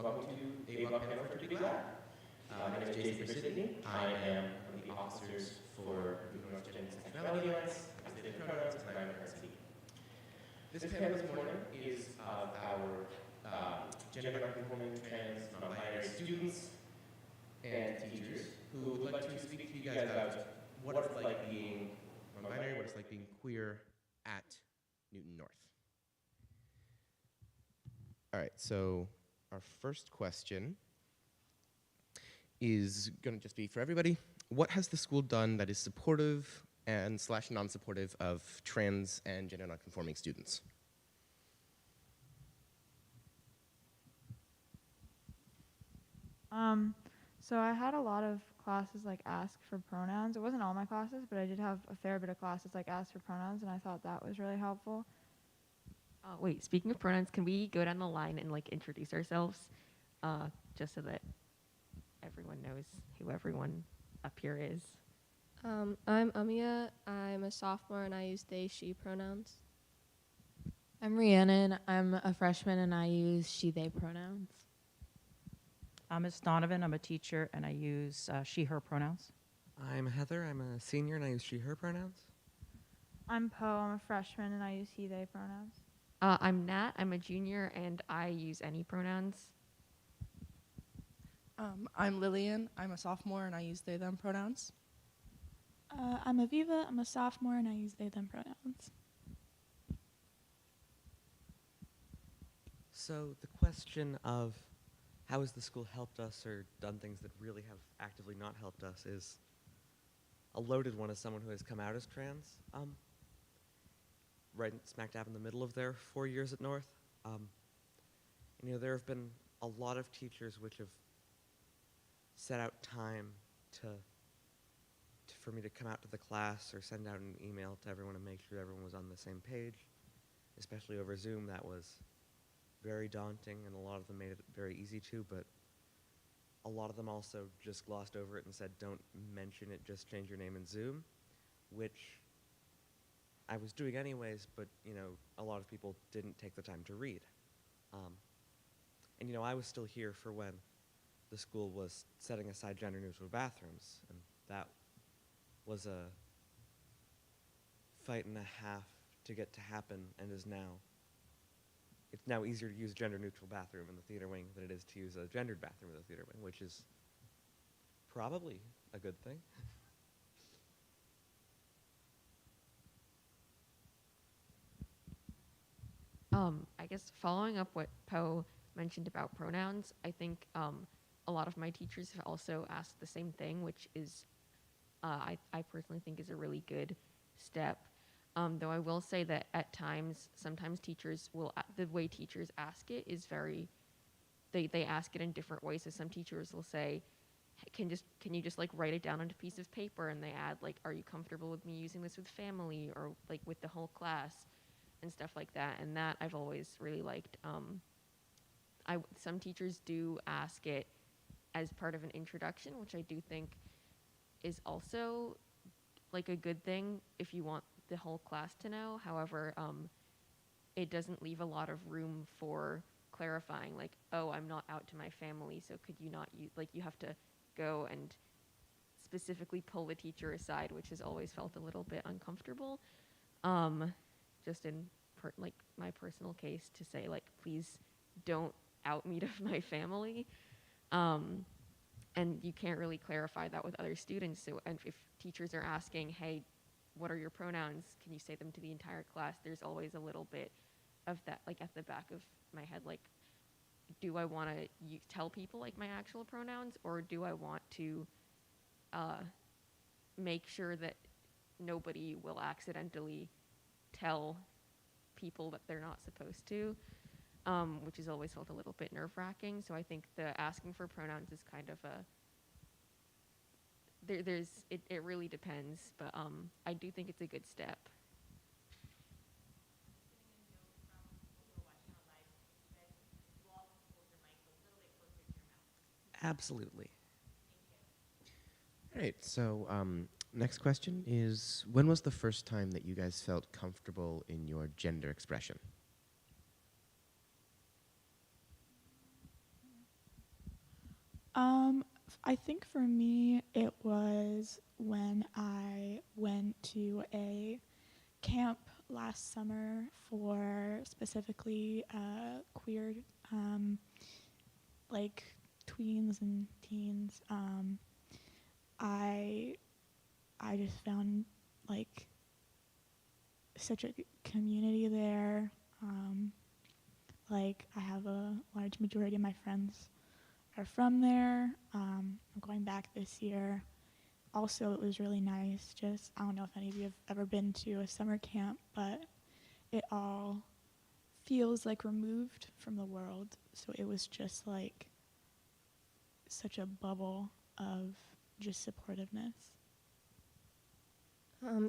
welcome to a Love Panel for To Be Glad. My name is Jason Sidney. I am one of the officers for the North Gender Sexuality Alliance, as they pronouns, and I'm a current speaker. This panel this morning is of our gender nonconforming, trans, non-binary students and teachers who would like to speak to you guys about what it's like being non-binary, what it's like being queer at Newton North. All right, so our first question is going to just be for everybody. What has the school done that is supportive and / non-supportive of trans and gender nonconforming students? So I had a lot of classes like ask for pronouns. It wasn't all my classes, but I did have a fair bit of classes like ask for pronouns, and I thought that was really helpful. Wait, speaking of pronouns, can we go down the line and like introduce ourselves, just so that everyone knows who everyone up here is? I'm Amia. I'm a sophomore and I use they, she pronouns. I'm Rhiannon. I'm a freshman and I use she, they pronouns. I'm Ms. Donovan. I'm a teacher and I use she, her pronouns. I'm Heather. I'm a senior and I use she, her pronouns. I'm Poe. I'm a freshman, and I use he, they pronouns. I'm Nat. I'm a junior and I use any pronouns. I'm Lillian. I'm a sophomore and I use they, them pronouns. I'm Aviva. I'm a sophomore and I use they, them pronouns. So the question of how has the school helped us or done things that really have actively not helped us is a loaded one as someone who has come out as trans. Right smack dab in the middle of their 4 years at North. And, you know, there have been a lot of teachers which have set out time for me to come out to the class or send out an email to everyone and make sure everyone was on the same page, especially over Zoom. That was very daunting, and a lot of them made it very easy to, but a lot of them also just glossed over it and said, don't mention it, just change your name in Zoom, which I was doing anyways, but, you know, a lot of people didn't take the time to read. And, you know, I was still here for when the school was setting aside gender-neutral bathrooms, and that was a fight and a half to get to happen, and it's now easier to use a gender-neutral bathroom in the theater wing than it is to use a gendered bathroom in the theater wing, which is probably a good thing. I guess following up what Poe mentioned about pronouns, I think a lot of my teachers have also asked the same thing, which is, I personally think is a really good step. Though I will say that at times, sometimes teachers will, the way teachers ask it is very, they ask it in different ways. So some teachers will say, hey, can you just like write it down on a piece of paper, and they add like, are you comfortable with me using this with family or like with the whole class and stuff like that. And that I've always really liked. Some teachers do ask it as part of an introduction, which I do think is also like a good thing if you want the whole class to know. However, it doesn't leave a lot of room for clarifying, like, oh, I'm not out to my family, so could you not use, like, you have to go and specifically pull the teacher aside, which has always felt a little bit uncomfortable. Just in like my personal case, to say like, please don't out me to my family. And you can't really clarify that with other students. So, and if teachers are asking, hey, what are your pronouns? Can you say them to the entire class? There's always a little bit of that, like at the back of my head, like, do I want to tell people like my actual pronouns, or do I want to make sure that nobody will accidentally tell people that they're not supposed to, which has always felt a little bit nerve-wracking. So I think the asking for pronouns is kind of it really depends, but I do think it's a good step. Absolutely. All right, so next question is, when was the first time that you guys felt comfortable in your gender expression? I think for me, it was when I went to a camp last summer for specifically queer, like tweens and teens. I I just found like such a community there. Like I have a large majority of my friends are from there. I'm going back this year. Also, it was really nice. Just, I don't know if any of you have ever been to a summer camp, but it all feels like removed from the world. So it was just like such a bubble of just supportiveness.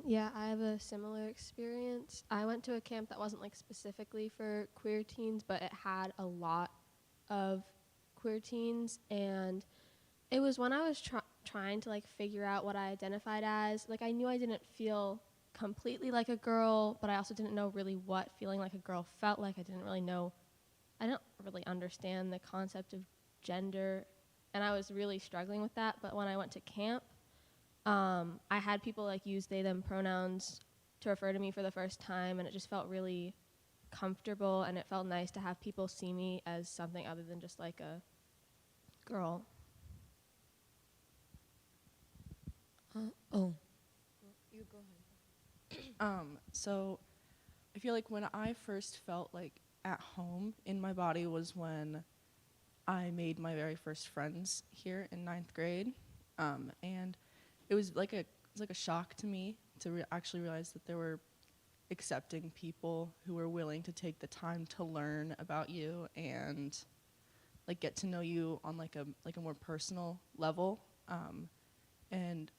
Yeah, I have a similar experience. I went to a camp that wasn't like specifically for queer teens, but it had a lot of queer teens, and it was when I was trying to like figure out what I identified as. Like I knew I didn't feel completely like a girl, but I also didn't know really what feeling like a girl felt like. I didn't really understand the concept of gender, and I was really struggling with that. But when I went to camp, I had people like use they them pronouns to refer to me for the first time, and it just felt really comfortable, and it felt nice to have people see me as something other than just like a girl. Oh, So I feel like when I first felt like at home in my body was when I made my very first friends here in 9th grade. And it was like a shock to me to actually realize that there were accepting people who were willing to take the time to learn about you and like get to know you on like a more personal level. And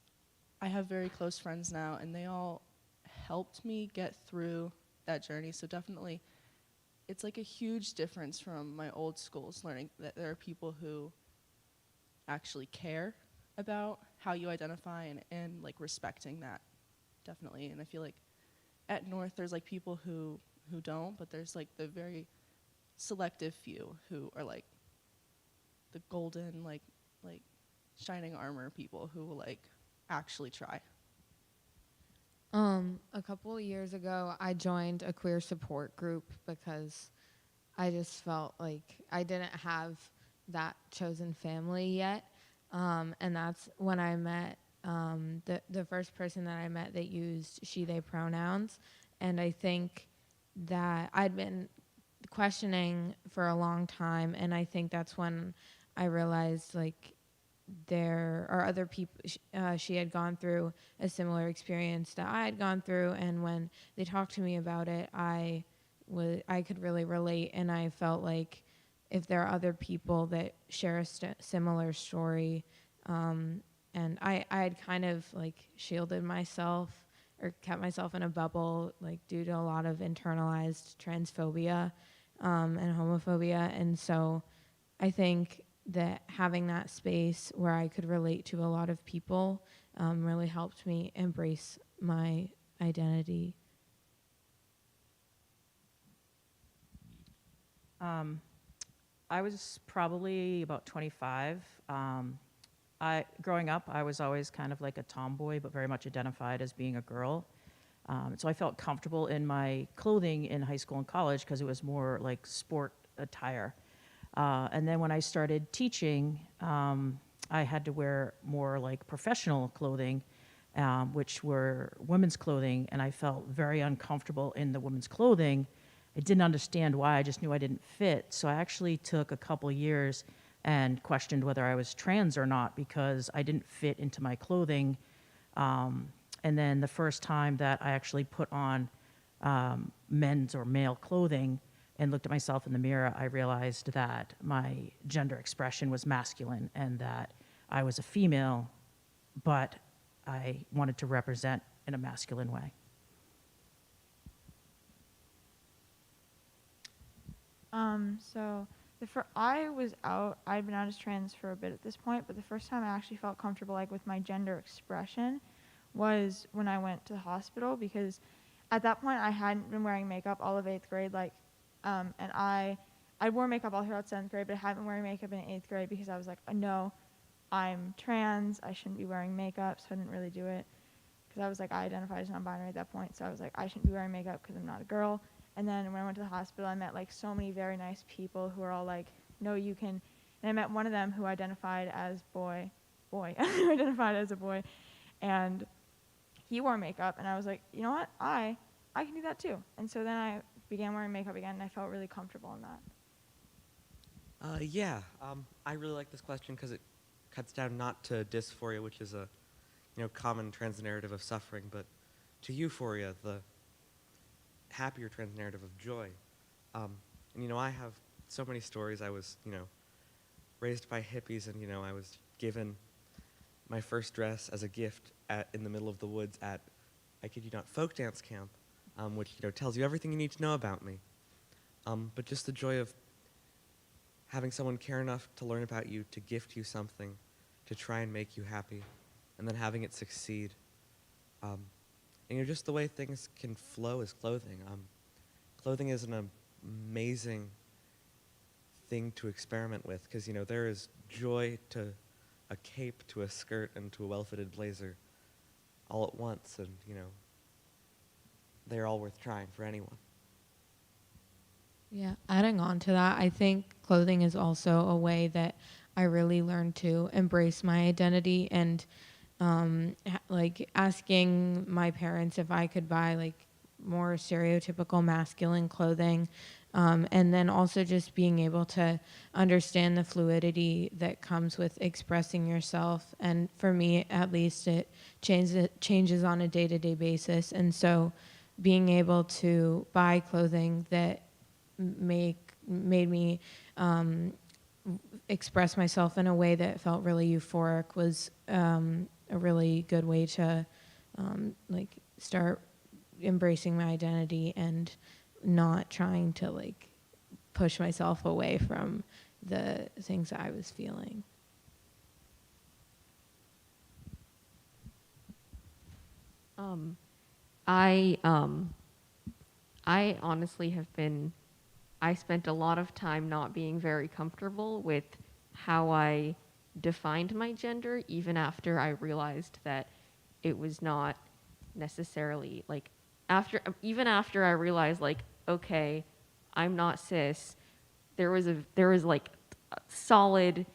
I have very close friends now, and they all helped me get through that journey. So definitely, it's like a huge difference from my old schools, learning that there are people who actually care about how you identify and like respecting that, definitely. And I feel like at North there's like people who don't, but there's like the very selective few who are like the golden like shining armor people who will like actually try. a couple of years ago, I joined a queer support group because I just felt like I didn't have that chosen family yet. And that's when I met the first person that I met that used she, they pronouns. And I think that I'd been questioning for a long time. And I think that's when I realized, like, there are other people. She had gone through a similar experience that I had gone through. And when they talked to me about it, I could really relate. And I felt like if there are other people that share a similar story, and I had kind of like shielded myself or kept myself in a bubble, like due to a lot of internalized transphobia and homophobia. And so I think that having that space where I could relate to a lot of people really helped me embrace my identity. I was probably about 25. Growing up, I was always kind of like a tomboy, but very much identified as being a girl. So I felt comfortable in my clothing in high school and college because it was more like sport attire. And then when I started teaching, I had to wear more like professional clothing, which were women's clothing, and I felt very uncomfortable in the women's clothing. I didn't understand why, I just knew I didn't fit. So I actually took a couple years and questioned whether I was trans or not because I didn't fit into my clothing. And then the first time that I actually put on men's or male clothing and looked at myself in the mirror, I realized that my gender expression was masculine and that I was a female, but I wanted to represent in a masculine way. So I'd been out as trans for a bit at this point, but the first time I actually felt comfortable like with my gender expression was when I went to the hospital, because at that point I hadn't been wearing makeup all of 8th grade, and I I wore makeup all throughout 7th grade, but I haven't been wearing makeup in 8th grade because I was like, no, I'm trans. I shouldn't be wearing makeup, so I didn't really do it. Because I was like, I identified as non-binary at that point, so I was like, I shouldn't be wearing makeup because I'm not a girl. And then when I went to the hospital, I met like so many very nice people who were all like, no, you can. And I met one of them who identified as who identified as a boy, and he wore makeup, and I was like, you know what, I can do that too. And so then I began wearing makeup again, and I felt really comfortable in that. Yeah, I really like this question because it cuts down not to dysphoria, which is a common trans narrative of suffering, but to euphoria, the happier trans narrative of joy. And I have so many stories. I was, raised by hippies, and I was given my first dress as a gift in the middle of the woods at, I kid you not, folk dance camp, which tells you everything you need to know about me. But just the joy of having someone care enough to learn about you, to gift you something, to try and make you happy, and then having it succeed. And just the way things can flow is clothing. Clothing is an amazing thing to experiment with because, there is joy to a cape, to a skirt, and to a well-fitted blazer all at once, and, they're all worth trying for anyone. Yeah, adding on to that, I think clothing is also a way that I really learned to embrace my identity and like asking my parents if I could buy like more stereotypical masculine clothing, and then also just being able to understand the fluidity that comes with expressing yourself. And for me, at least, it changes on a day-to-day basis. And so being able to buy clothing that made me express myself in a way that felt really euphoric was a really good way to like start embracing my identity and not trying to like push myself away from the things that I was feeling. I honestly I spent a lot of time not being very comfortable with how I defined my gender, even after I realized that it was not necessarily like even after I realized like, okay, I'm not cis. There was like a solid,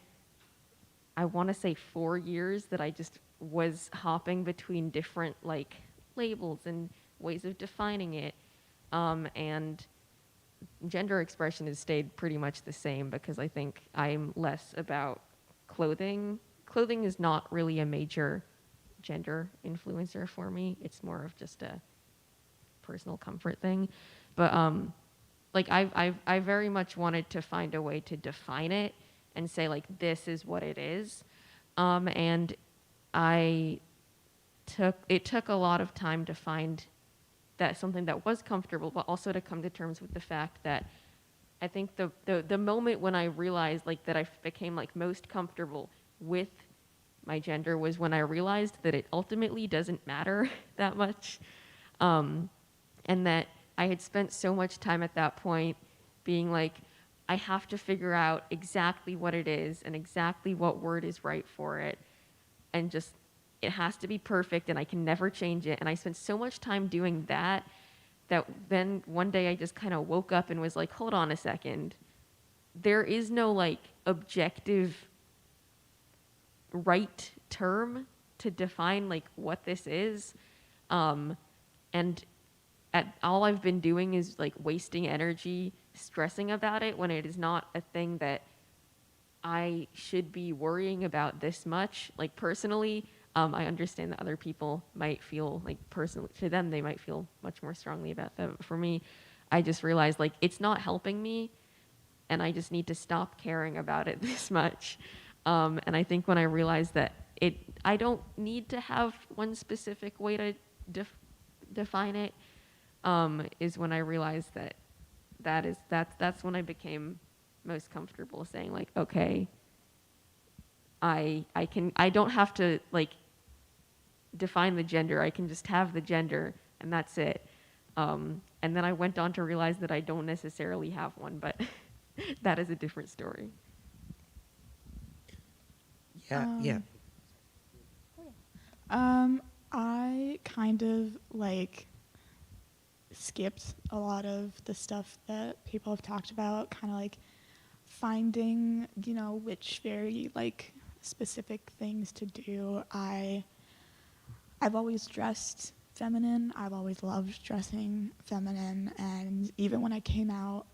I want to say 4 years that I just was hopping between different like labels and ways of defining it, and gender expression has stayed pretty much the same because I think I'm less about clothing. Clothing is not really a major gender influencer for me. It's more of just a personal comfort thing. But like I very much wanted to find a way to define it and say like this is what it is. And it took a lot of time to find that something that was comfortable, but also to come to terms with the fact that I think the moment when I realized like that I became like most comfortable with my gender was when I realized that it ultimately doesn't matter that much, and that I had spent so much time at that point being like, I have to figure out exactly what it is and exactly what word is right for it, and just it has to be perfect and I can never change it. And I spent so much time doing that then one day I just kind of woke up and was like, hold on a second. There is no like objective right term to define like what this is. And all I've been doing is like wasting energy stressing about it when it is not a thing that I should be worrying about this much. Like personally, I understand that other people might feel like personally, to them, they might feel much more strongly about that. But for me, I just realized like it's not helping me and I just need to stop caring about it this much. And I think when I realized that I don't need to have one specific way to define it, is when I realized that's when I became most comfortable saying like, okay, I don't have to like define the gender. I can just have the gender and that's it. And then I went on to realize that I don't necessarily have one, but that is a different story. Yeah. I kind of like skipped a lot of the stuff that people have talked about, kind of like finding, which very like specific things to do. I've always dressed feminine. I've always loved dressing feminine, and even when I came out,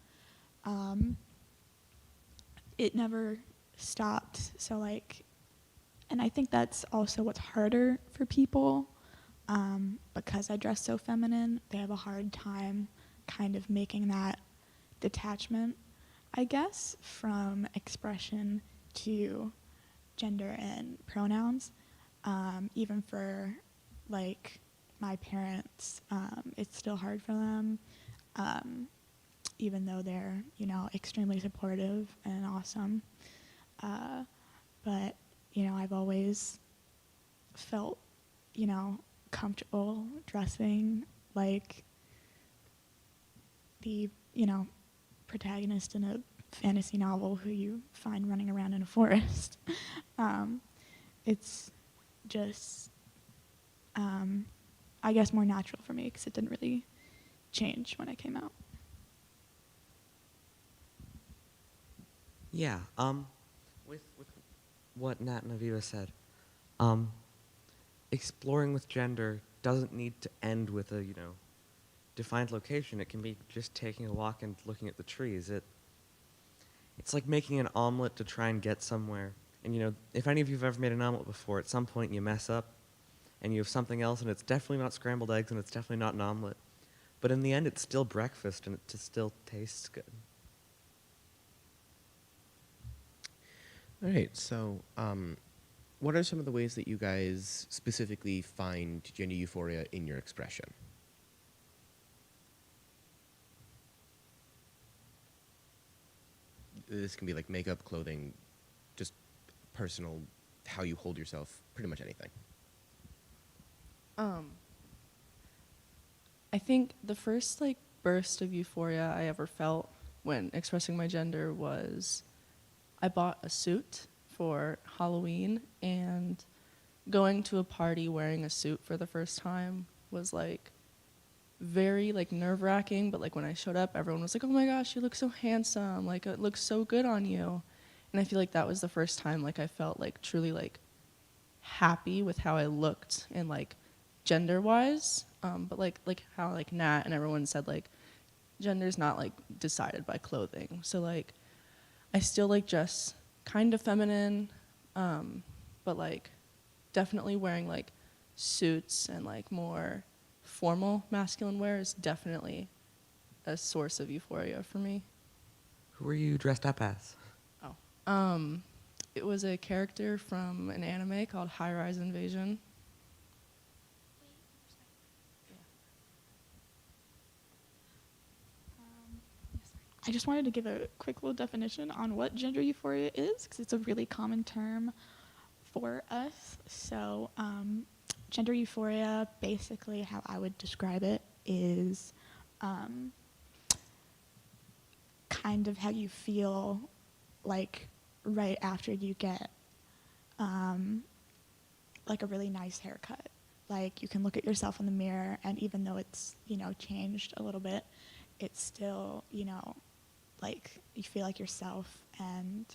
it never stopped. So like, and I think that's also what's harder for people, because I dress so feminine. They have a hard time kind of making that detachment, I guess, from expression to gender and pronouns. Even for like my parents, it's still hard for them, even though they're, extremely supportive and awesome. But, I've always felt, comfortable dressing like the, protagonist in a fantasy novel who you find running around in a forest. It's just, I guess, more natural for me because it didn't really change when I came out. Yeah. With what Nat and Aviva said, exploring with gender doesn't need to end with a defined location. It can be just taking a walk and looking at the trees. It's like making an omelet to try and get somewhere. And if any of you have ever made an omelet before, at some point you mess up, and you have something else, and it's definitely not scrambled eggs, and it's definitely not an omelet. But in the end, it's still breakfast, and it just still tastes good. All right, so what are some of the ways that you guys specifically find gender euphoria in your expression? This can be like makeup, clothing, just personal, how you hold yourself, pretty much anything. I think the first like burst of euphoria I ever felt when expressing my gender was I bought a suit for Halloween, and going to a party wearing a suit for the first time was like very like nerve-wracking, but like when I showed up, everyone was like, "Oh my gosh, you look so handsome, like it looks so good on you." And I feel like that was the first time like I felt like truly like happy with how I looked and like gender-wise, but like how like Nat and everyone said, like gender's not like decided by clothing. So like I still like dress kind of feminine, but like definitely wearing like suits and like more formal masculine wear is definitely a source of euphoria for me. Who were you dressed up as? It was a character from an anime called High Rise Invasion. I just wanted to give a quick little definition on what gender euphoria is, because it's a really common term for us. So, gender euphoria, basically how I would describe it, is kind of how you feel like right after you get like a really nice haircut. Like you can look at yourself in the mirror, and even though it's, changed a little bit, it's still, like you feel like yourself, and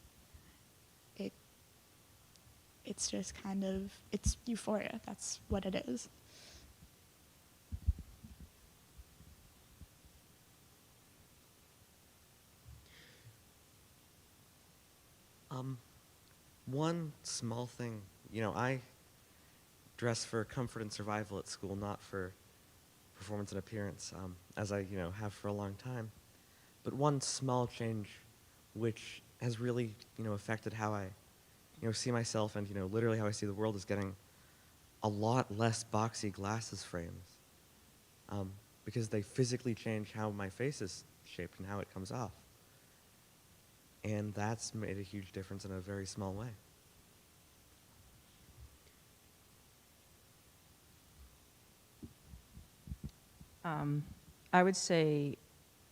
it's just kind of, it's euphoria. That's what it is. One small thing, I dress for comfort and survival at school, not for performance and appearance, as I, have for a long time. But one small change, which has really, affected how I, see myself and, literally how I see the world, is getting a lot less boxy glasses frames, because they physically change how my face is shaped and how it comes off. And that's made a huge difference in a very small way. I would say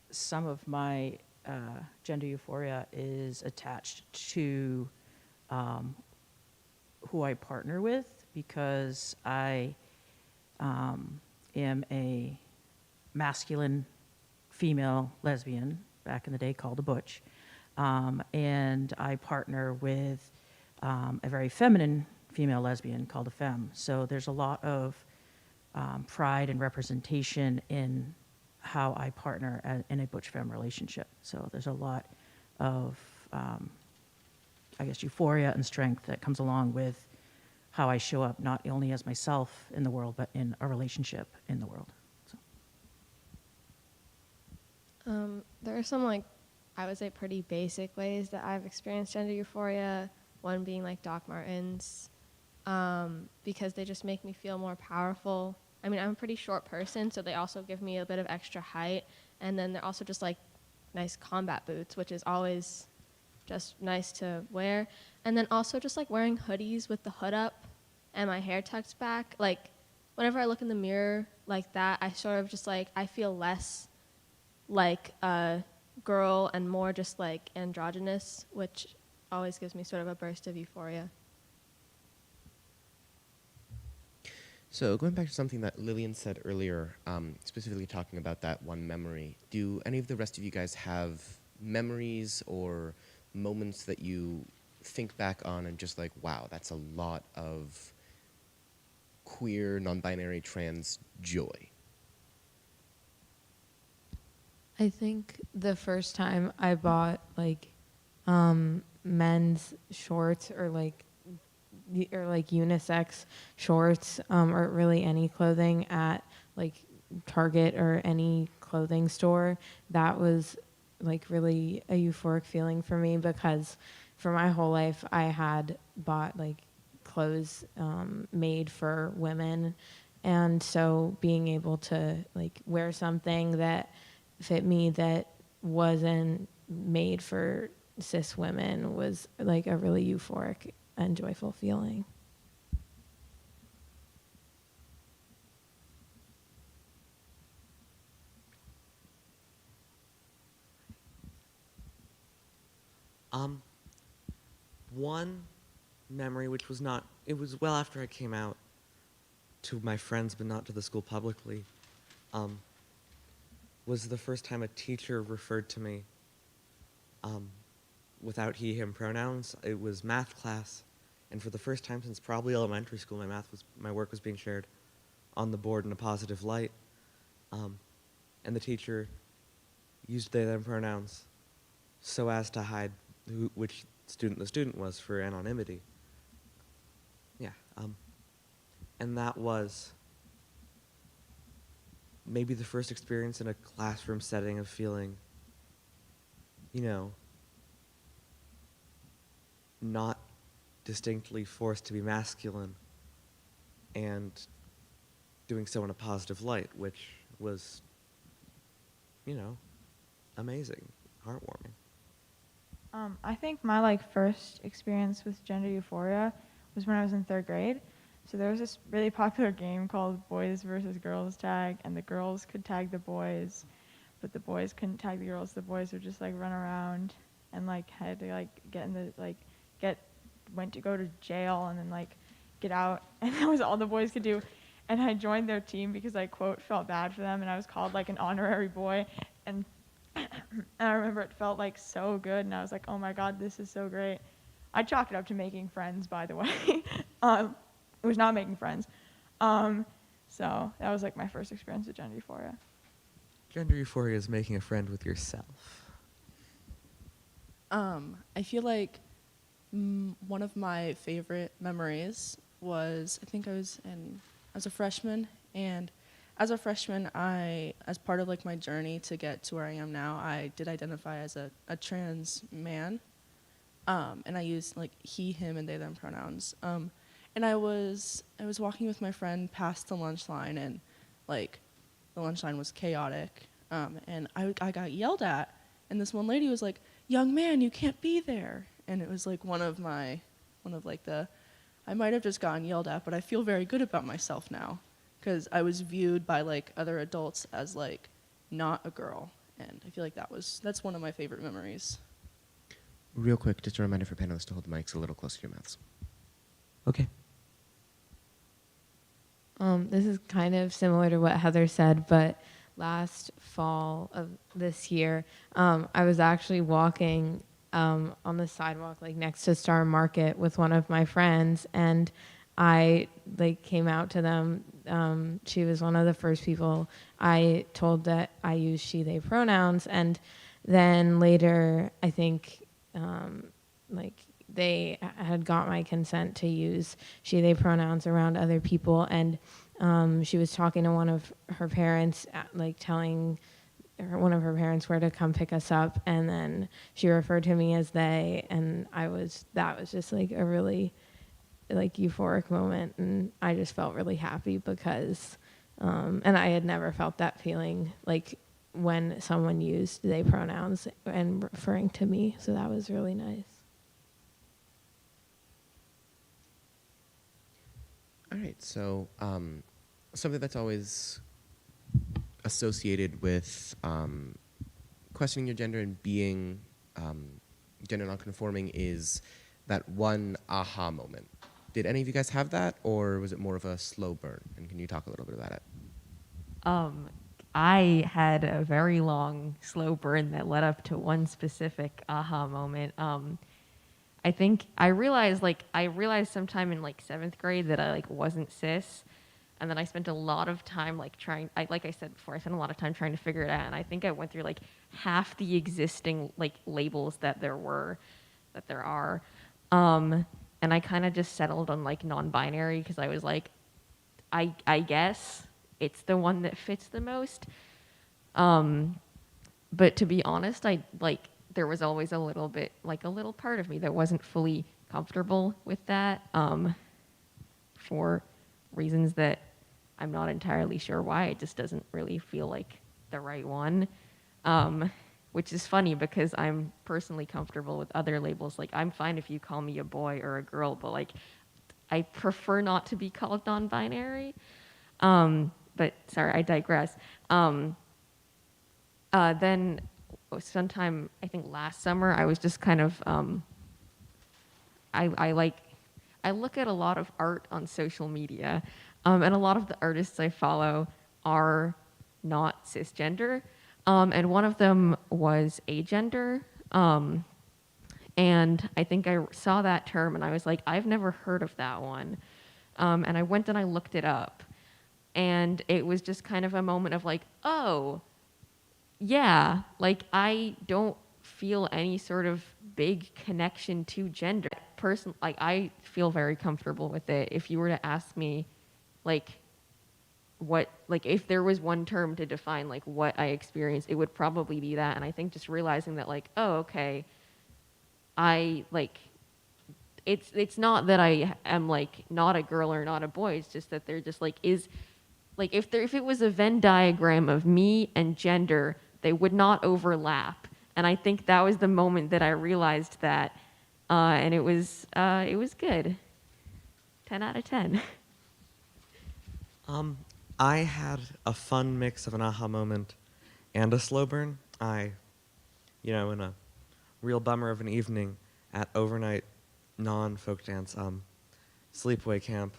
some of my gender euphoria is attached to who I partner with, because I am a masculine female lesbian, back in the day called a butch, and I partner with a very feminine female lesbian called a femme. So there's a lot of pride and representation in how I partner in a butch-femme relationship. So there's a lot of, I guess, euphoria and strength that comes along with how I show up, not only as myself in the world, but in a relationship in the world. So. There are some, like, I would say pretty basic ways that I've experienced gender euphoria. One being like Doc Martens, because they just make me feel more powerful. I mean, I'm a pretty short person, so they also give me a bit of extra height. And then they're also just like nice combat boots, which is always just nice to wear. And then also just like wearing hoodies with the hood up and my hair tucked back. Like, whenever I look in the mirror like that, I sort of just like, I feel less like a girl and more just like androgynous, which always gives me sort of a burst of euphoria. So going back to something that Lillian said earlier, specifically talking about that one memory, do any of the rest of you guys have memories or moments that you think back on and just like, wow, that's a lot of queer, non-binary, trans joy? I think the first time I bought like men's shorts or like unisex shorts or really any clothing at like Target or any clothing store, that was like really a euphoric feeling for me, because for my whole life I had bought like clothes made for women, and so being able to like wear something that fit me that wasn't made for cis women was like a really euphoric and joyful feeling. One memory, which was not, it was well after I came out to my friends, but not to the school publicly, was the first time a teacher referred to me without he, him pronouns. It was math class, and for the first time since probably elementary school, my work was being shared on the board in a positive light, and the teacher used they, them pronouns so as to hide which student the student was for anonymity. Yeah, and that was maybe the first experience in a classroom setting of feeling, you know, not distinctly forced to be masculine and doing so in a positive light, which was, you know, amazing, heartwarming. I think my like first experience with gender euphoria was when I was in 3rd grade. So there was this really popular game called Boys versus Girls Tag, and the girls could tag the boys, but the boys couldn't tag the girls. The boys would just like run around and like had to like went to go to jail and then like get out, and that was all the boys could do. And I joined their team because I quote felt bad for them, and I was called like an honorary boy, and I remember it felt like so good, and I was like, oh my god, this is so great. I chalk it up to making friends, by the way. It was not making friends. So that was like my first experience with gender euphoria. Gender euphoria is making a friend with yourself. I feel like one of my favorite memories was, I think I was as a freshman, and as a freshman, as part of like my journey to get to where I am now, I did identify as a trans man, and I used like he, him, and they, them pronouns. And I was walking with my friend past the lunch line, and like the lunch line was chaotic, and I got yelled at, and this one lady was like, "Young man, you can't be there." And it was like one of the, I might have just gotten yelled at, but I feel very good about myself now, because I was viewed by like other adults as like not a girl, And I feel like that's one of my favorite memories. Real quick, just a reminder for panelists to hold the mics a little closer to your mouths. Okay. This is kind of similar to what Heather said, but last fall of this year, I was actually walking on the sidewalk, like next to Star Market, with one of my friends, and I like came out to them. She was one of the first people I told that I use she/they pronouns, and then later, I think, like they had got my consent to use she/they pronouns around other people, and she was talking to one of her parents, like telling one of her parents where to come pick us up, and then she referred to me as they, and that was just like a really like euphoric moment, and I just felt really happy because and I had never felt that feeling like when someone used they pronouns and referring to me, so that was really nice. All right, so something that's always associated with questioning your gender and being gender nonconforming is that one aha moment. Did any of you guys have that, or was it more of a slow burn? And can you talk a little bit about it? I had a very long, slow burn that led up to one specific aha moment. I think I realized sometime in like 7th grade that I like wasn't cis, and then I spent a lot of time like like I said before, I spent a lot of time trying to figure it out, and I think I went through like half the existing like labels that there are, and I kind of just settled on like non-binary because I was like, I guess it's the one that fits the most. But to be honest, there was always a little part of me that wasn't fully comfortable with that, for reasons that I'm not entirely sure why. It just doesn't really feel like the right one, which is funny because I'm personally comfortable with other labels. Like, I'm fine if you call me a boy or a girl, but like, I prefer not to be called non-binary. But sorry, I digress. Then sometime, I think last summer, I was just kind of, I look at a lot of art on social media, and a lot of the artists I follow are not cisgender, and one of them was agender, and I think I saw that term and I was like, I've never heard of that one, and I went and I looked it up, and it was just kind of a moment of like, oh, yeah, like I don't feel any sort of big connection to gender. Like I feel very comfortable with it. If you were to ask me, like, if there was one term to define like what I experienced, it would probably be that. And I think just realizing that like, oh, okay, it's not that I am like not a girl or not a boy. It's just that they're just like if it was a Venn diagram of me and gender, they would not overlap. And I think that was the moment that I realized that, and it was good. 10 out of 10. I had a fun mix of an aha moment and a slow burn. In a real bummer of an evening at overnight non-folk dance sleepaway camp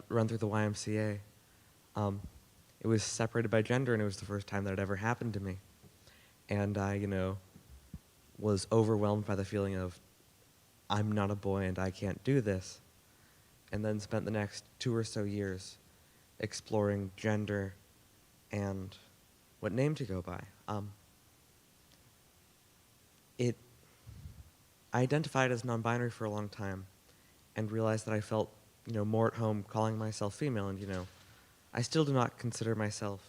run through the YMCA. It was separated by gender, and it was the first time that it ever happened to me. And I, was overwhelmed by the feeling of, I'm not a boy and I can't do this. And then spent the next 2 or so years exploring gender and what name to go by. I identified as non-binary for a long time and realized that I felt, more at home calling myself female, and, I still do not consider myself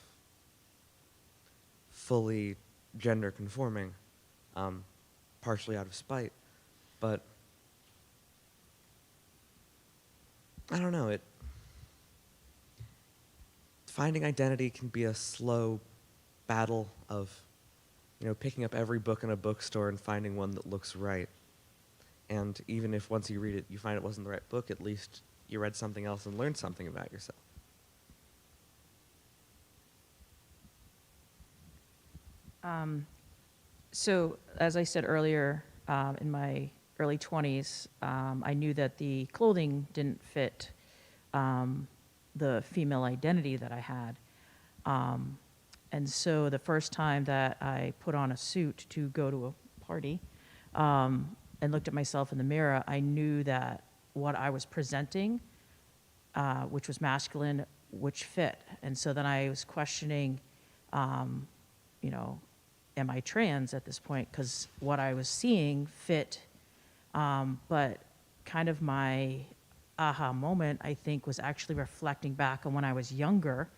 fully gender conforming, partially out of spite, but I don't know, finding identity can be a slow battle of, picking up every book in a bookstore and finding one that looks right. And even if once you read it, you find it wasn't the right book, at least you read something else and learned something about yourself. So, as I said earlier, in my early 20s, I knew that the clothing didn't fit the female identity that I had. And so, the first time that I put on a suit to go to a party and looked at myself in the mirror, I knew that what I was presenting, which was masculine, which fit. And so then I was questioning, you know, am I trans at this point? Because what I was seeing fit, but kind of my aha moment, I think, was actually reflecting back on when I was younger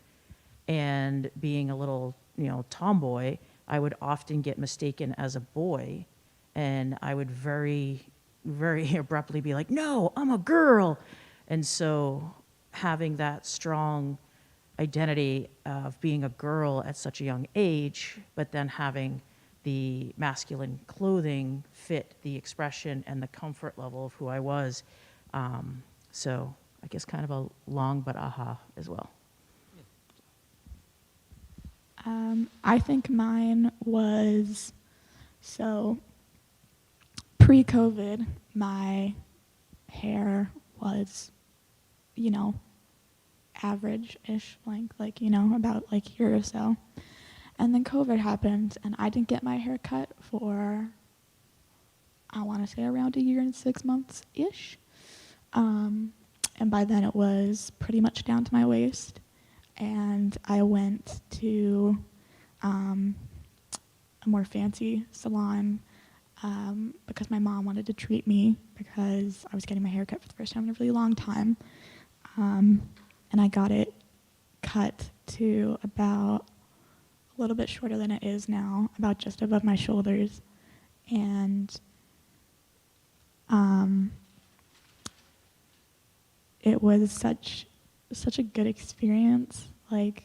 and being a little, you know, tomboy. I would often get mistaken as a boy, and I would very, very abruptly be like, no, I'm a girl. And so having that strong identity of being a girl at such a young age, but then having the masculine clothing fit the expression and the comfort level of who I was. So I guess kind of a long but aha as well. I think mine was, so pre-COVID, my hair was, you know, average-ish length, like, you know, about like a year or so. And then COVID happened, and I didn't get my hair cut for, I want to say, around a year and 6 months-ish. And by then it was pretty much down to my waist. And I went to a more fancy salon because my mom wanted to treat me because I was getting my hair cut for the first time in a really long time. And I got it cut to about a little bit shorter than it is now, about just above my shoulders. And it was such a good experience. Like,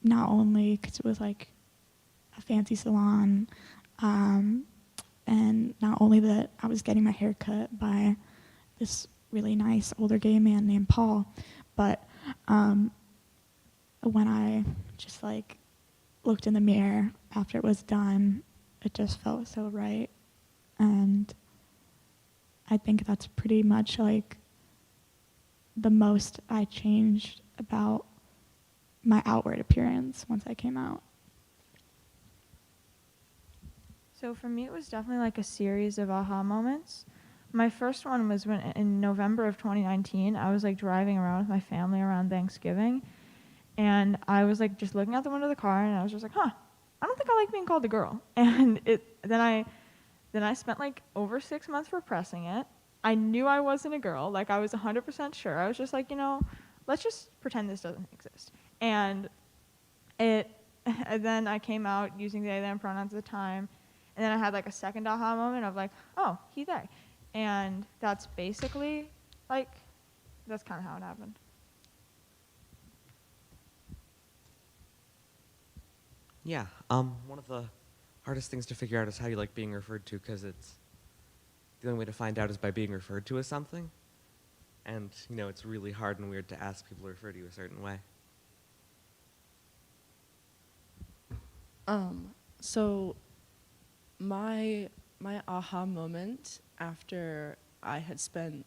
not only because it was like a fancy salon, and not only that I was getting my hair cut by this really nice older gay man named Paul, but when I just like looked in the mirror after it was done, it just felt so right. And I think that's pretty much like the most I changed about my outward appearance once I came out. So for me, it was definitely like a series of aha moments. My first one was when in November of 2019, I was like driving around with my family around Thanksgiving, and I was like just looking out the window of the car, and I was just like, I don't think I like being called a girl. And then I spent like over 6 months repressing it. I knew I wasn't a girl, like I was 100% sure. I was just like, you know, let's just pretend this doesn't exist. And then I came out using they, them pronouns at the time, and then I had like a second aha moment of like, oh, he, they. And that's basically, like, that's kind of how it happened. Yeah, one of the hardest things to figure out is how you like being referred to, because it's the only way to find out is by being referred to as something. And, you know, it's really hard and weird to ask people to refer to you a certain way. So my aha moment after I had spent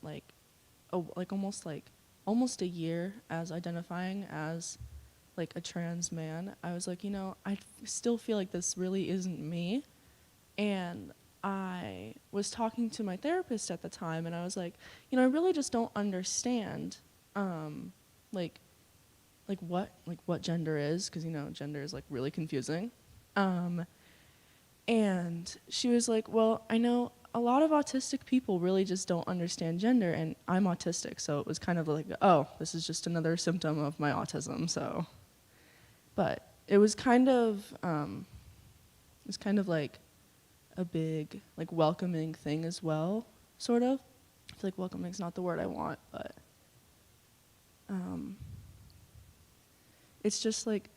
almost a year as identifying as like a trans man, I was like, you know, I still feel like this really isn't me. And I was talking to my therapist at the time, and I was like, you know, I really just don't understand what gender is, because, you know, gender is like really confusing. And she was like, well, I know a lot of autistic people really just don't understand gender, and I'm autistic, so it was kind of like, oh, this is just another symptom of my autism. So, but it was kind of like a big like welcoming thing as well, sort of. I feel like welcoming's not the word I want, but it's just like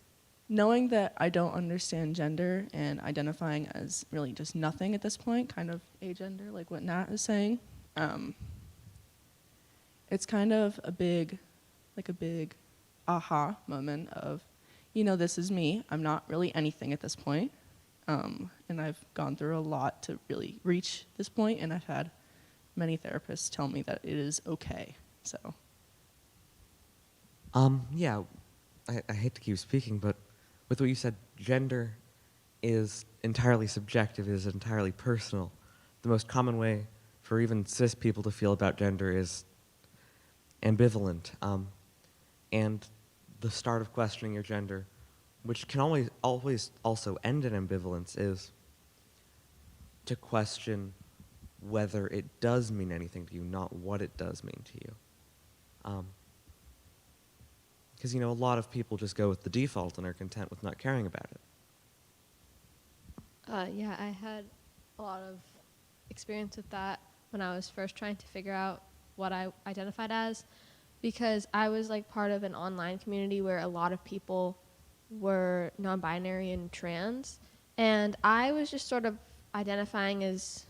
knowing that I don't understand gender and identifying as really just nothing at this point, kind of agender, like what Nat is saying. It's kind of a big aha moment of, this is me. I'm not really anything at this point. And I've gone through a lot to really reach this point, and I've had many therapists tell me that it is okay. So, Yeah, I hate to keep speaking, but with what you said, gender is entirely subjective, is entirely personal. The most common way for even cis people to feel about gender is ambivalent. And the start of questioning your gender, which can always also end in ambivalence, is to question whether it does mean anything to you, not what it does mean to you. Because, a lot of people just go with the default and are content with not caring about it. Yeah, I had a lot of experience with that when I was first trying to figure out what I identified as, because I was like part of an online community where a lot of people were non-binary and trans, and I was just sort of identifying as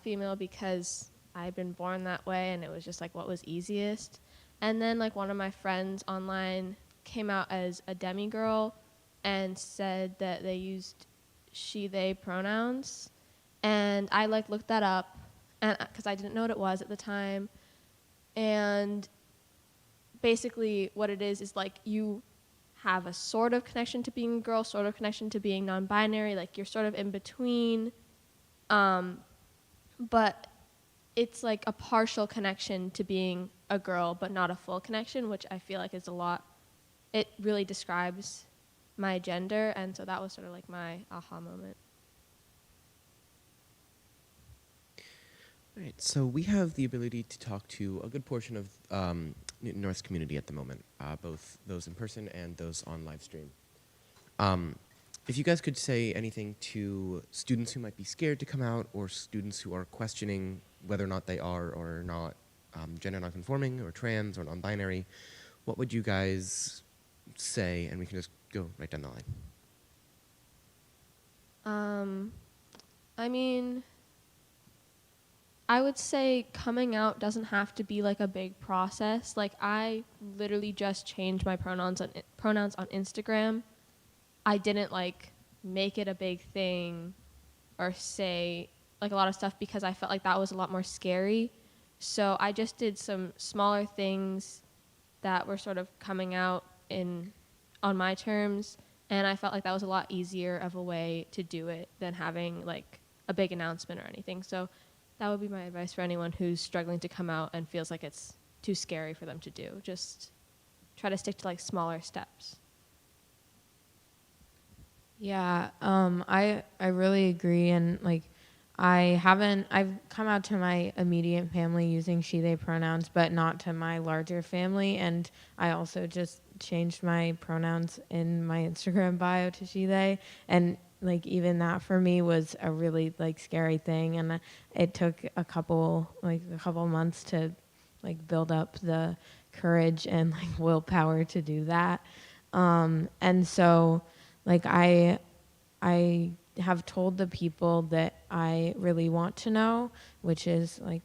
female because I'd been born that way, and it was just like what was easiest. And then like one of my friends online came out as a demigirl and said that they used she they pronouns, and I like looked that up, and because I didn't know what it was at the time. And basically what it is like you have a sort of connection to being a girl, sort of connection to being non-binary, like you're sort of in between, but it's like a partial connection to being a girl but not a full connection, which I feel like is it really describes my gender. And so that was sort of like my aha moment. All right, so we have the ability to talk to a good portion of Newton North's community at the moment, both those in person and those on live stream. If you guys could say anything to students who might be scared to come out, or students who are questioning whether or not they are or not gender nonconforming or trans or non-binary, what would you guys say? And we can just go right down the line. I mean, I would say coming out doesn't have to be like a big process. Like I literally just changed my pronouns on Instagram. I didn't like make it a big thing or say like a lot of stuff because I felt like that was a lot more scary. So I just did some smaller things that were sort of coming out on my terms, and I felt like that was a lot easier of a way to do it than having like a big announcement or anything. So that would be my advice for anyone who's struggling to come out and feels like it's too scary for them to do. Just try to stick to like smaller steps. Yeah, I really agree, and like I've come out to my immediate family using she they pronouns, but not to my larger family. And I also just changed my pronouns in my Instagram bio to she they, and like even that for me was a really like scary thing, and it took a couple months to like build up the courage and like willpower to do that. And so like I have told the people that I really want to know, which is like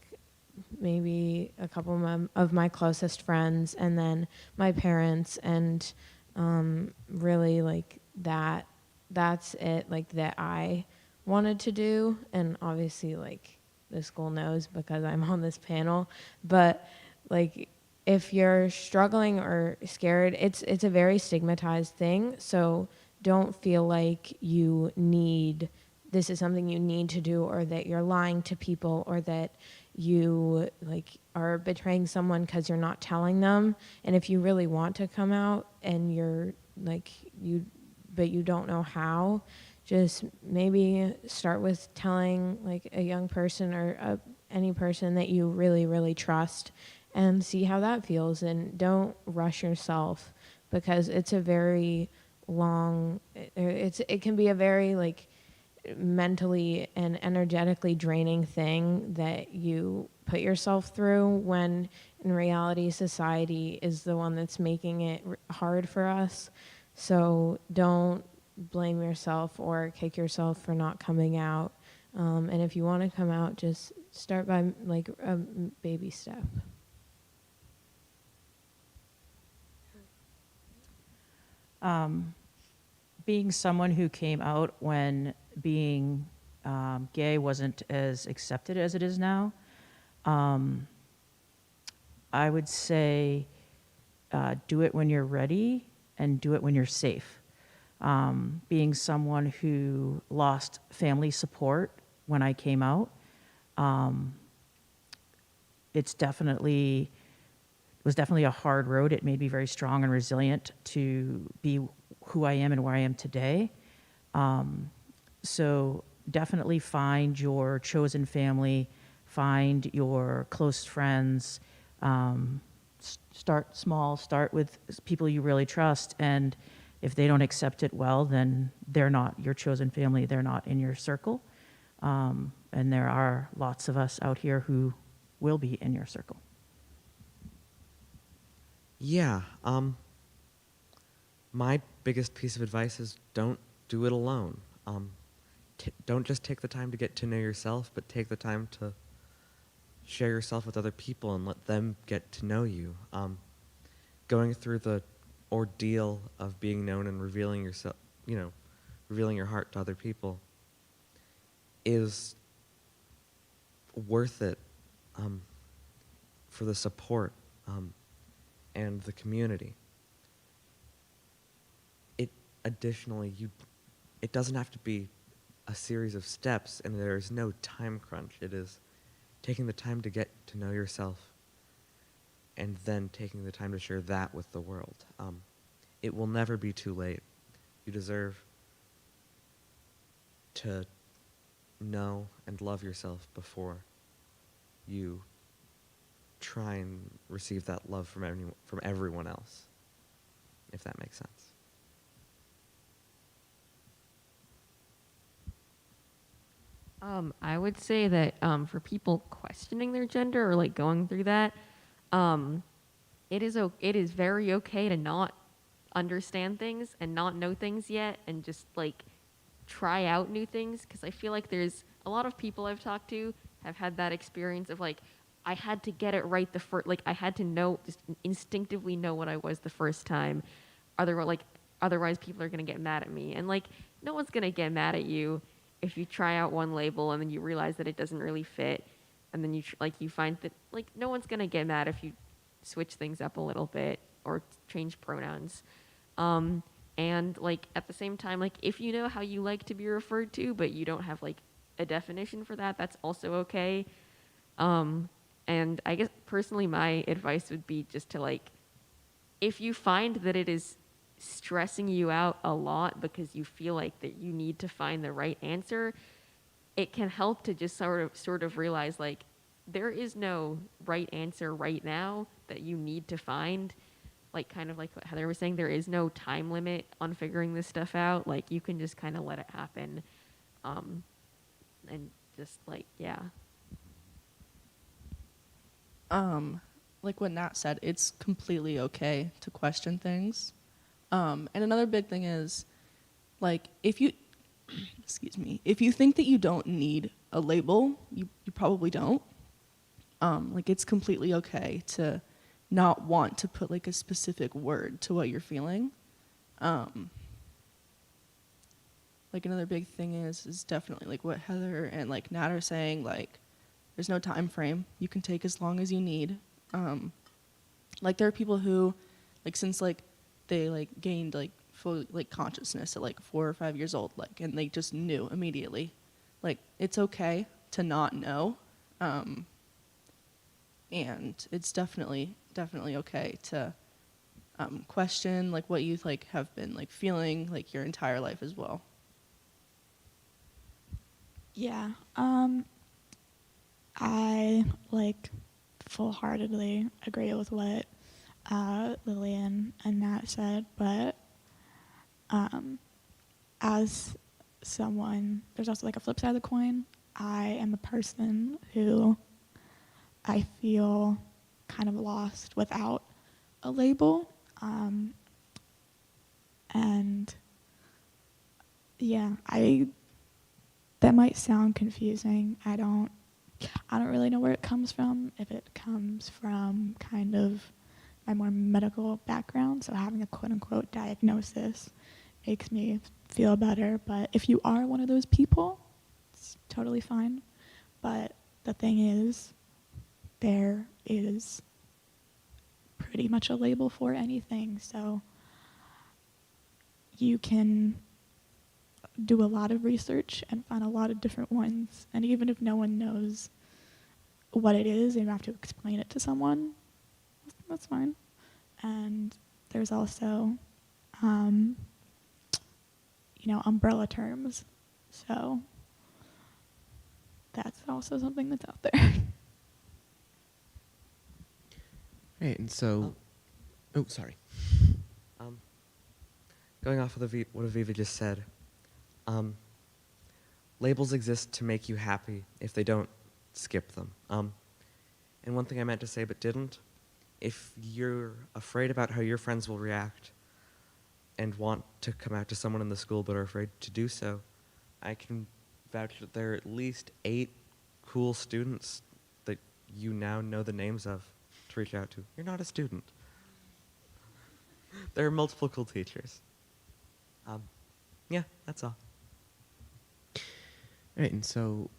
maybe a couple of my closest friends, and then my parents, and really like that's it, like that I wanted to do. And obviously like the school knows because I'm on this panel, but like if you're struggling or scared, it's a very stigmatized thing. So don't feel like this is something you need to do, or that you're lying to people, or that you like are betraying someone because you're not telling them. And if you really want to come out and you're like but you don't know how, just maybe start with telling like a young person or any person that you really, really trust, and see how that feels. And don't rush yourself, because it's a very it can be a very like mentally and energetically draining thing that you put yourself through, when in reality society is the one that's making it hard for us. So don't blame yourself or kick yourself for not coming out. And if you want to come out, just start by like a baby step. Being someone who came out when being gay wasn't as accepted as it is now, I would say do it when you're ready and do it when you're safe. Being someone who lost family support when I came out, it was definitely a hard road. It made me very strong and resilient to be who I am and where I am today. So definitely find your chosen family, find your close friends. Start small, start with people you really trust, and if they don't accept it well, then they're not your chosen family, they're not in your circle. And there are lots of us out here who will be in your circle. Yeah. My biggest piece of advice is don't do it alone. Don't just take the time to get to know yourself, but take the time to share yourself with other people and let them get to know you. Going through the ordeal of being known and revealing yourself, revealing your heart to other people is worth it for the support and the community. Additionally, it doesn't have to be a series of steps, and there is no time crunch. It is taking the time to get to know yourself and then taking the time to share that with the world. It will never be too late. You deserve to know and love yourself before you try and receive that love from everyone else, if that makes sense. I would say that for people questioning their gender or like going through that, it is very okay to not understand things and not know things yet, and just like try out new things. Because I feel like there's a lot of people I've talked to have had that experience of like, I had to get it right the first, like I had to know, just instinctively know what I was the first time. Otherwise people are gonna get mad at me, and like no one's gonna get mad at you if you try out one label and then you realize that it doesn't really fit, and then you find that like no one's gonna get mad if you switch things up a little bit or change pronouns. And like at the same time, like if you know how you like to be referred to but you don't have like a definition for that, that's also okay. And I guess personally my advice would be just to like, if you find that it is stressing you out a lot because you feel like that you need to find the right answer, it can help to just sort of realize like there is no right answer right now that you need to find. Like kind of like what Heather was saying, there is no time limit on figuring this stuff out. Like you can just kind of let it happen, and just like Like what Nat said, it's completely okay to question things. And another big thing is, like, if you, if you think that you don't need a label, you probably don't. Like, it's completely okay to not want to put, like, a specific word to what you're feeling. Like, another big thing is definitely, like, what Heather and, like, Nat are saying, like, there's no time frame. You can take as long as you need. Like, there are people who, like, since, like, they, like, gained, like, full, like, consciousness at, like, 4 or 5 years old, like, and they just knew immediately. Like, it's okay to not know. And it's definitely okay to question, like, what you, like, have been, like, feeling, like, your entire life as well. Yeah. I, like, full-heartedly agree with what Lillian and Nat said, but as someone, there's also like a flip side of the coin. I am a person who I feel kind of lost without a label, and yeah, that might sound confusing. I don't really know where it comes from. If it comes from kind of my more medical background, so having a quote unquote diagnosis makes me feel better. But if you are one of those people, it's totally fine. But the thing is, there is pretty much a label for anything. So you can do a lot of research and find a lot of different ones. And even if no one knows what it is, and you have to explain it to someone, that's fine. And there's also, umbrella terms. So that's also something that's out there. Right, and so, oh, sorry. Going off of what Aviva just said, labels exist to make you happy. If they don't, skip them. And one thing I meant to say but didn't, if you're afraid about how your friends will react and want to come out to someone in the school but are afraid to do so, I can vouch that there are at least 8 cool students that you now know the names of to reach out to. You're not a student. There are multiple cool teachers. Yeah, that's all. All right, and so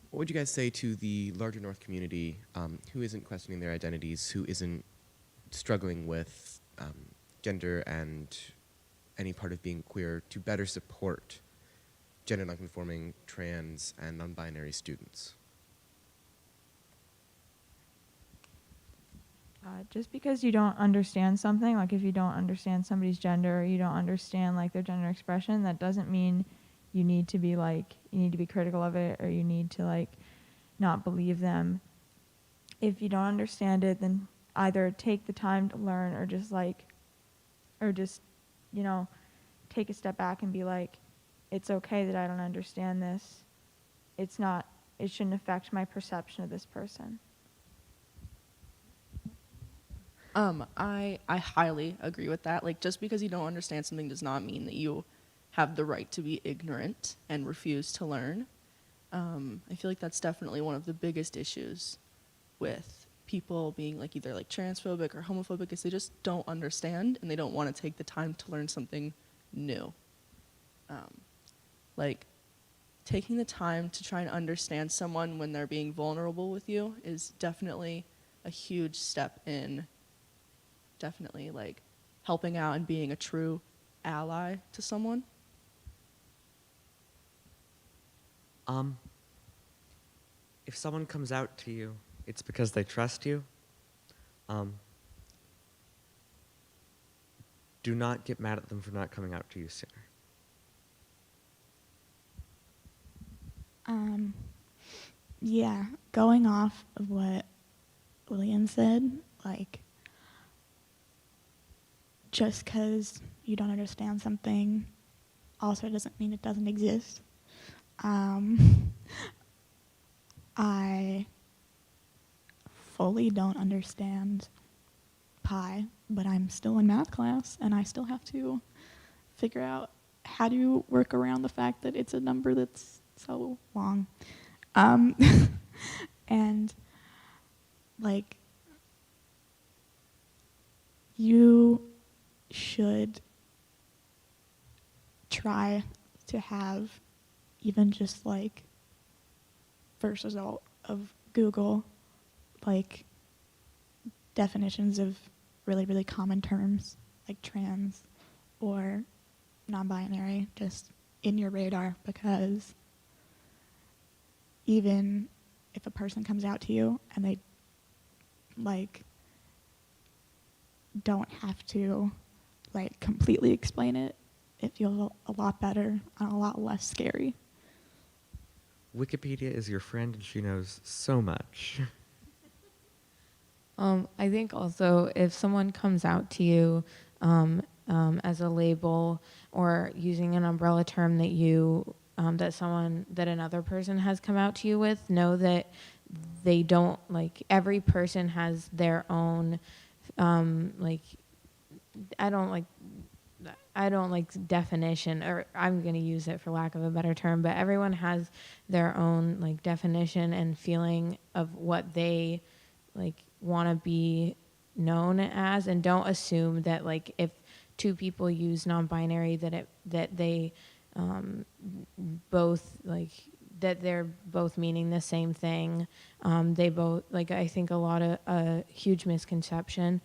what would you guys say to the larger North community who isn't questioning their identities, who isn't struggling with gender and any part of being queer, to better support gender nonconforming, trans, and non-binary students? Just because you don't understand something, like if you don't understand somebody's gender, or you don't understand like their gender expression, that doesn't mean you need to be critical of it, or you need to like not believe them. If you don't understand it, then either take the time to learn, or just take a step back and be like, it's okay that I don't understand this. It shouldn't affect my perception of this person. I highly agree with that. Like, just because you don't understand something does not mean that you have the right to be ignorant and refuse to learn. I feel like that's definitely one of the biggest issues with people being like either like transphobic or homophobic, is they just don't understand and they don't want to take the time to learn something new. Like, taking the time to try and understand someone when they're being vulnerable with you is definitely a huge step in definitely like helping out and being a true ally to someone. If someone comes out to you, it's because they trust you. Do not get mad at them for not coming out to you sooner. Yeah, going off of what William said, like, just because you don't understand something also doesn't mean it doesn't exist. I fully don't understand pi, but I'm still in math class, and I still have to figure out how to work around the fact that it's a number that's so long. And, like, you should try to have even just, like, first result of Google, like, definitions of really, really common terms, like trans or non-binary, just in your radar, because even if a person comes out to you and they, like, don't have to, like, completely explain it, it feels a lot better and a lot less scary. Wikipedia is your friend and she knows so much. I think also if someone comes out to you as a label or using an umbrella term that you that another person has come out to you with, know that they don't, like, every person has their own I don't like definition, or I'm going to use it for lack of a better term, but everyone has their own, like, definition and feeling of what they, like, want to be known as, and don't assume that like if two people use non-binary that they both like that they're both meaning the same thing. They both like I think a huge misconception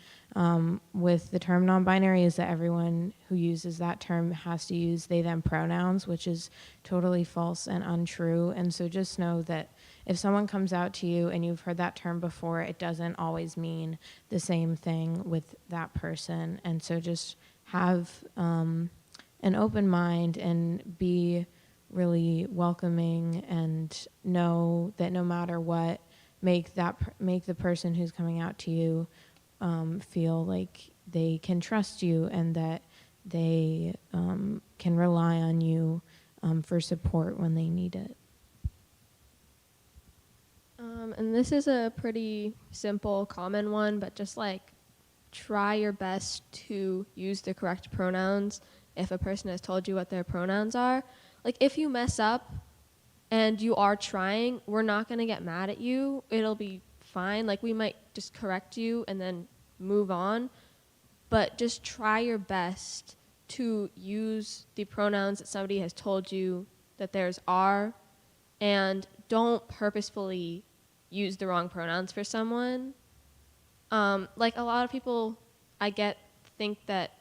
with the term non-binary is that everyone who uses that term has to use they them pronouns, which is totally false and untrue. And so just know that if someone comes out to you and you've heard that term before, it doesn't always mean the same thing with that person. And so just have an open mind and be really welcoming, and know that no matter what, make the person who's coming out to you feel like they can trust you and that they can rely on you for support when they need it. And this is a pretty simple, common one, but just like try your best to use the correct pronouns if a person has told you what their pronouns are. Like if you mess up and you are trying, we're not going to get mad at you. It'll be fine. Like we might just correct you and then move on. But just try your best to use the pronouns that somebody has told you that theirs are, and don't purposefully use the wrong pronouns for someone. Like a lot of people I get think that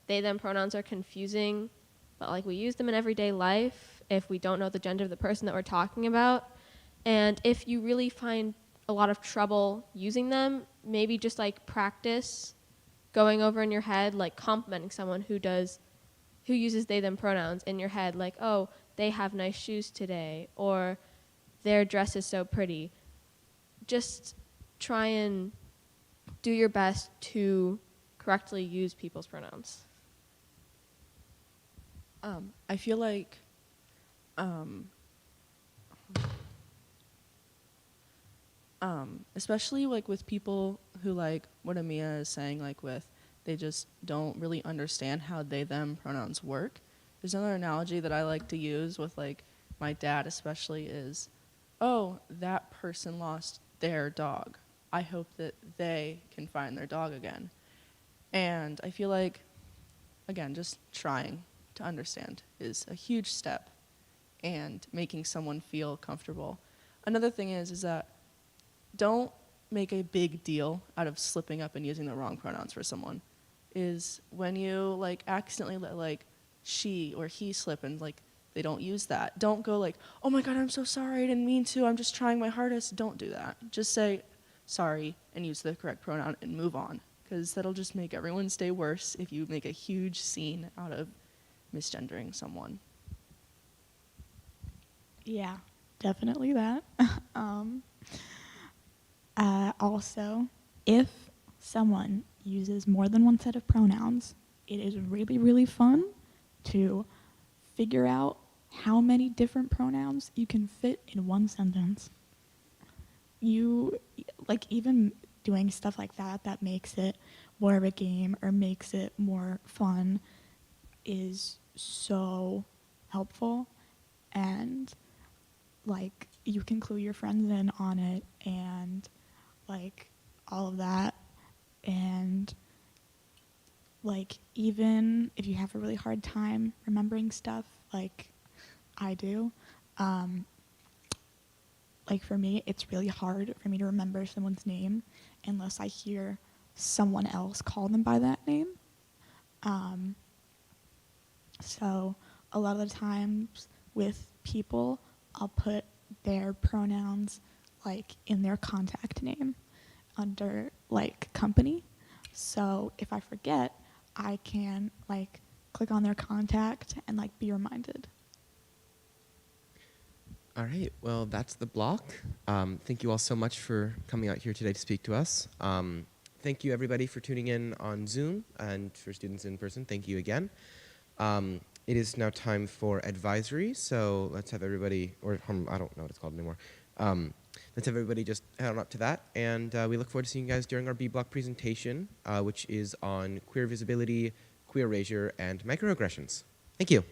they them pronouns are confusing, but like we use them in everyday life if we don't know the gender of the person that we're talking about. And if you really find a lot of trouble using them, maybe just like practice going over in your head, like complimenting someone who uses they them pronouns in your head, like, oh, they have nice shoes today, or their dress is so pretty. Just try and do your best to correctly use people's pronouns. I feel like especially like with people who like what Amia is saying, like with they just don't really understand how they them pronouns work. There's another analogy that I like to use with like my dad especially is, oh, that person lost their dog. I hope that they can find their dog again. And I feel like, again, just trying to understand is a huge step, and making someone feel comfortable. Another thing is that don't make a big deal out of slipping up and using the wrong pronouns for someone. Is when you like accidentally let like she or he slip and like they don't use that. Don't go like, oh my God, I'm so sorry, I didn't mean to, I'm just trying my hardest. Don't do that. Just say sorry and use the correct pronoun and move on, because that'll just make everyone's day worse if you make a huge scene out of misgendering someone. Yeah, definitely that. Also, if someone uses more than one set of pronouns, it is really, really fun to figure out how many different pronouns you can fit in one sentence. You, like, even doing stuff like that makes it more of a game or makes it more fun is so helpful. And, like, you can clue your friends in on it and, like, all of that. And, like, even if you have a really hard time remembering stuff, like I do, like for me, it's really hard for me to remember someone's name unless I hear someone else call them by that name. So a lot of the times with people, I'll put their pronouns like in their contact name under like company. So if I forget, I can like click on their contact and like be reminded. All right, well, that's the block. Thank you all so much for coming out here today to speak to us. Thank you, everybody, for tuning in on Zoom, and for students in person, thank you again. It is now time for advisory, so let's have everybody, or I don't know what it's called anymore. Let's have everybody just head on up to that, and we look forward to seeing you guys during our B-Block presentation, which is on queer visibility, queer erasure, and microaggressions. Thank you.